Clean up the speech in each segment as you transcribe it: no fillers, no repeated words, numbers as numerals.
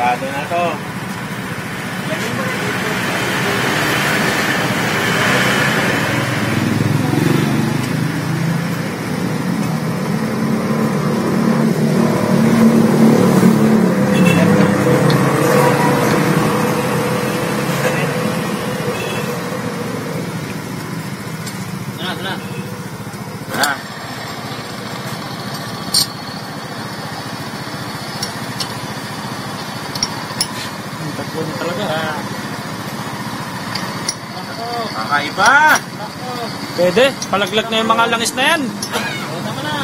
Sigurado na to. Talaga. Kakaiba. Pwede, palaglag na yung mga langis na yan. Tama na.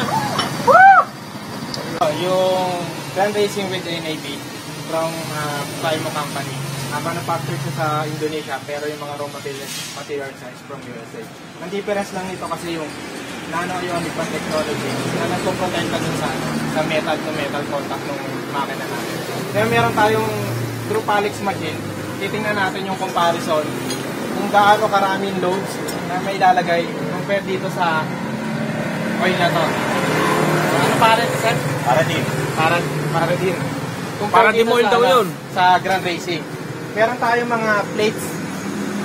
Yung Grand Racing with NAB from Primo Company. Manufactured siya sa Indonesia pero yung mga raw materials is from USA. Ang difference lang nito kasi yung nano-ionic technology na nagpo-protect kasi sa metal to metal contact ng makina natin. Kaya meron tayong through Palix machine, titingnan natin yung comparison kung gaano karaming loads na may ilalagay compared dito sa oil na to. Ano para sir? Para din. Para di mo daw yun. Sa Grand Racing. Meron tayong mga plates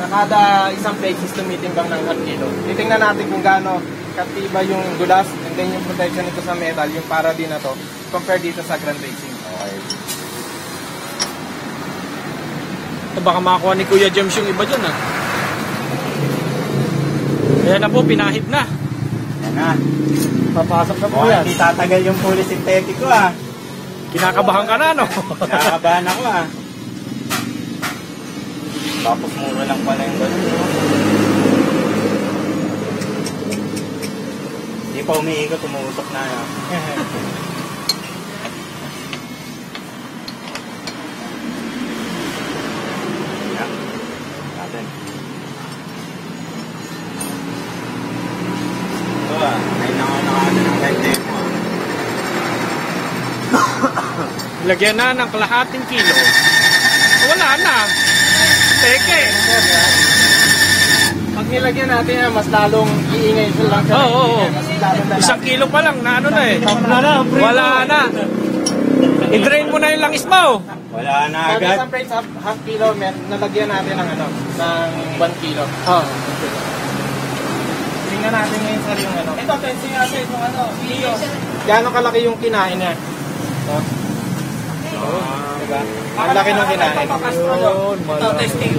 na kada isang plate is tumitimbang ng 1 kilo. Titingnan natin kung gaano katiba yung gulas and then yung protection nito sa metal, yung para din na to, compared dito sa Grand Racing. Okay. Ito baka makakuha ni Kuya James yung iba dyan ah. Ayan na po, pinahid na. Yan na. Papasok na po Oh, yan. hindi tatagal yung fully synthetic ko ah. Kinakabahan ka na no? Nakakabahan ako ah. Tapos mura lang pala yung ganun. Hindi pa umiikot, umuusok na ah. Natin. Ito ah, ngayon ako nakakita ng red tape mo ah. Lagyan na ng kalahating kilo. Wala na. Teke. Pag nilagyan natin yan, mas lalong iingay siya lang siya. Oo. Mas lalong lalaki. 1 kilo pa lang na ano na eh. Wala na. I-drain mo na yung langis mo. Wala na Pag agad. isang plate half kilo, nalagyan natin ng ano, ng 1 kilo. Oh. Tingnan natin ngayon sir yung ano. Ito, testing natin yung ano, video. Gaano kalaki yung kinain niya? Diba? Ang laki ng kinain. Yun, Ito, testing.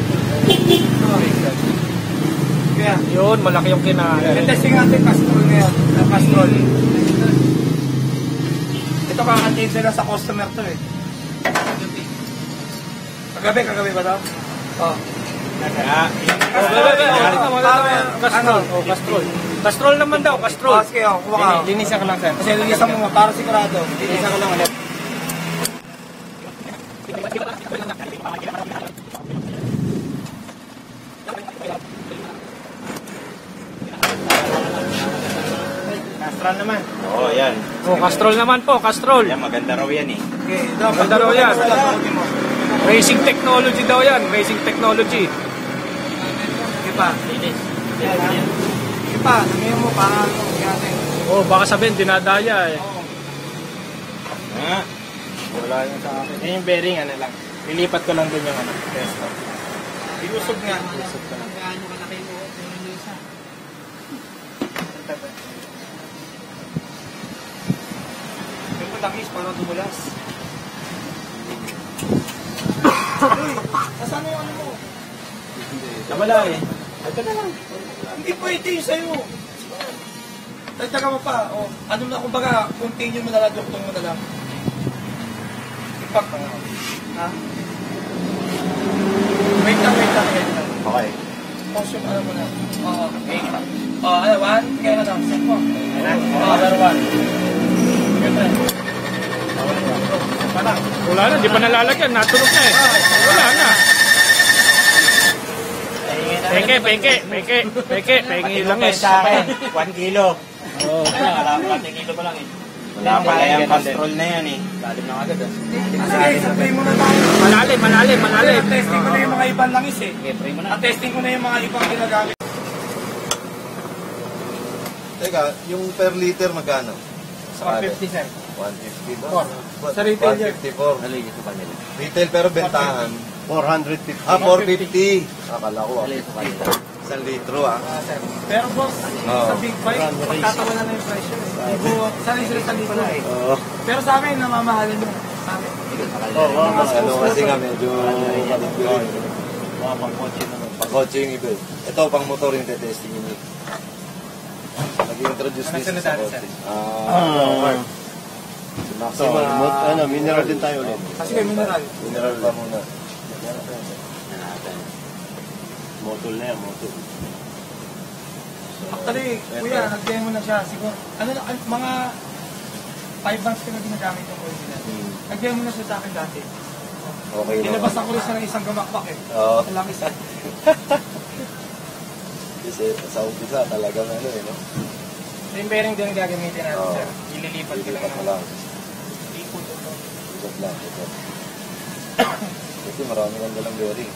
Kaya, Yun, malaki yung kinain. Testing natin Castrol ngayon. Castrol. Ito kakantid nila sa customer to eh. Kagabi ba daw? Oo. Kaya, Castrol. Oh, Castrol. Castrol naman daw, Castrol. Sige, kuha ka. linisan ka lang sir. Kasi lilisan mo para sigurado. Linisan ka lang ulit. Castrol naman. Oo, yan. Oh, Castrol naman po, Castrol. Yan, maganda raw yan eh. Okay, ito. Ganda raw yan. Racing technology daw yan, racing technology. Sige pa. Sige pa, sabihin mo para ano natin. Oh, baka sabihin dinadaya eh. Ha? Wala yan sa akin. Yan yung bearing ano lang. Lilipat ko lang dun yung ano, testo. Ilusog nga. Ilusog ko lang. Gaano kalaki mo? May patakis para tumulas. Uy, nasaan na yung ano mo? Wala eh. Ito na lang. Hindi pwede yung sa'yo. Tagtaga mo pa. O, ano na, kumbaga, continue mo na lang, duktong mo na lang. Ipak ka nga. Ha? Wait lang. Okay. Motion, ano mo na. Oo, okay. Ano, one? Kaya na, set mo. Other one. Ganun. Parang. Wala na, di pa nalalagyan, natunog na eh. Wala na. Peke, langis. Sa akin, 1 kilo. Oh. Pati kilo pa lang eh. Wala pala yung Castrol na yan eh. Lalim na agad ah. Sige, sabay mo na tayo. Malalim. Testing ko na yung mga ibang langis eh. Okay, try mo na. Testing ko na yung mga ibang ginagamit. Teka, yung per liter magkano? 150 sir. 150 ba? Sa retail yan. 154. Retail pero bentahan. 450. 450. Akala ko 1 litro Pero boss, Oo. sa Big Bike, pagtatawanan na yung presyo eh. Sanay sila sa litro eh. Oo. Pero sa amin, namamahalin mo. Sa amin. Ano kasi nga medyo maligbirin. Pang-kotse yung iba eh. Ito, pang motor yung testing yun eh. Nag-introduce din Ano sa sunod kotse. natin, Si Maxima. mineral din tayo ulit. Kasi may mineral. Mineral pa muna. Motul na yan, motul. Actually, kuya, nag-demo na siya. Siguro, mga 5 months ko na ginagamit yung original. Nag-demo na siya sa akin dati. Okay na. Pinabasan ko rin siya ng isang gamakpak eh. Oo. Ang laki sa... Kasi sa umpisa talagang ano eh, no? Yung bearing din ang gagamitin natin, Oo. sir. Ililipat ko lang Ilipat mo naman. lang. Ikot ito. Ikot lang, ikot. Kasi marami kang dalang bearing.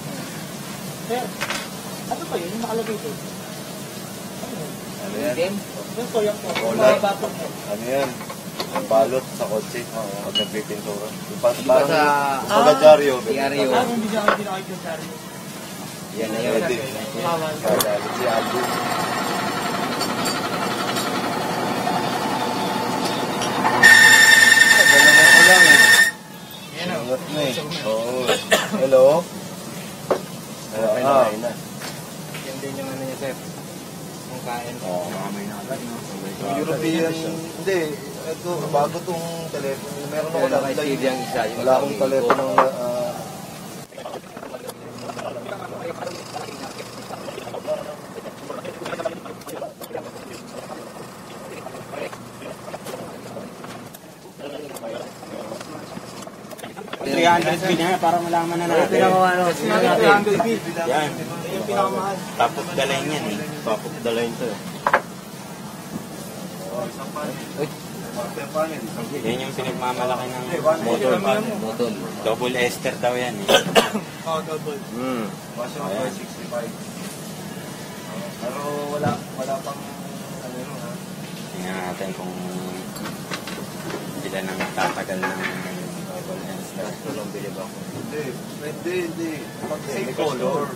Sir, ano ba yun? Yung nakalagay ito? Ano yun? Ano yan? Yung soya po. Yung Wala. mga batok mo. Ano yan? Ang balot sa kotse. Pag nagpipintura. Yung parang sa- pagadyaryo. Ah, hindi siya kayo pinakit yung sari. Yan na Pwede. Bawal. Kagalit si Aldo. Dalawa ko lang eh. Yan o. Ingat na eh. Oo. Hello? Okay na, okay na. Yan din yung ano niya, sir. Yung kain. Oo. Mamay na agad, no? Yung European, hindi. Ito, bago tong telepono. Meron ako lang Steve yung isa, yung wala akong telepono na para malaman na natin. Yan. Yan. Yung pinakamahal. Top of the line yan eh. Top of the line to eh. Yan yung pinagmamalaki ng motor. Motul. double ester daw yan eh. Oh, double. Masya Ayan. 65. Pero wala pang ano yun ha. Tingnan natin kung ilan ang tatagal ng double ester. Tulong bilib ako. Hindi. Pag same color.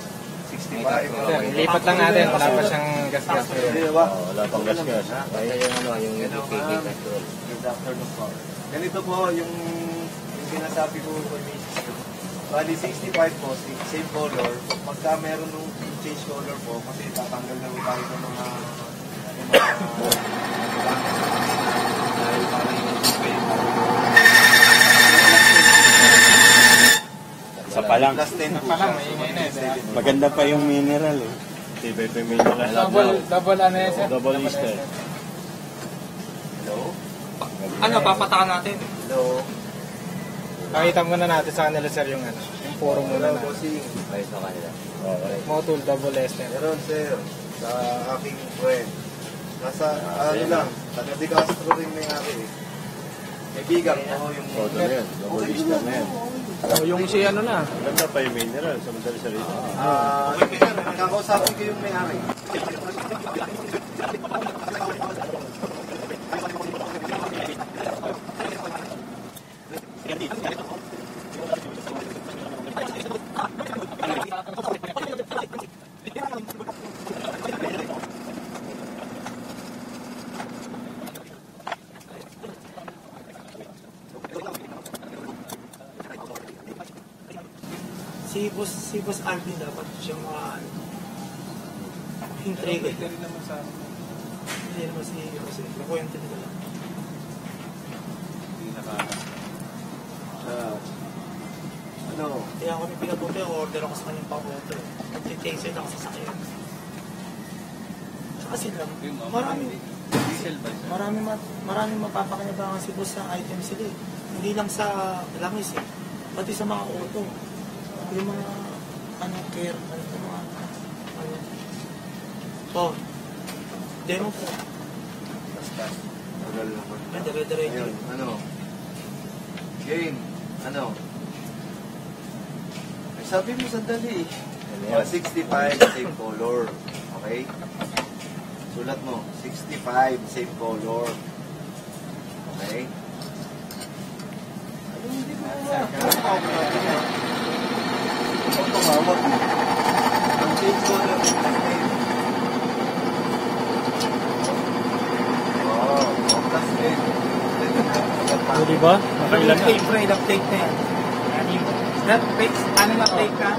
65. Sir, lipat lang natin. Wala pa siyang gas-gas na yun. Hindi, wa. Wala pang gas-gas. Kaya yung ano, yung PK control. Good afternoon po. Ganito po yung sinasabi ko for me. Bali 65 po, same color. Pagka meron nung change color po, kasi tatanggal na tayo ng mga dahil parang yung Sa palang. plus 10 po Palang, siya. maingay na eh. Maganda pa yung mineral eh. Tibay pa yung mineral. Double ano yan, sir? Double ester. Hello? Ano, papatakan natin. Hello? Pakita muna natin sa kanila, sir, yung ano. Yung puro muna Hello, na. bossing. Ayos na kanila. Motul, double ester. Meron, sir. Sa aking friend. Nasa, ano lang, taga Di Castro rin may ari eh. Kaibigan ko yung... Motul na yan. Double ester na yan. Yung si ano na. Maganda pa yung mineral. Sa madali sa rito. Okay, sir. Kakausapin ko yung may ari. Si Boss Alvin dapat siya intrigue. Hindi naman sa hindi naman si Jose. Nakuwento nila lang. Ano? Kaya ako rin pinabuti, order ako sa kanyang pang-auto. Nag-taser ako sa sakyan. Kasi lang, marami mapapakinabangan si Boss sa item sila eh. Hindi lang sa langis eh. Pati sa mga auto. Yung mga care, mga oh, demo po. Basta. Tagal naman. Dire-diretso. Ayun, ano? Game. Ano? Ay, sabi mo sandali. 65, same color. Okay? Sulat mo. 65, same color. Okay? off na. Ang tumawag mo. Ang change color ng tape. Wow, focus din. O, diba? Nakailan na. Tape na yan. That fix, ano na tape ka?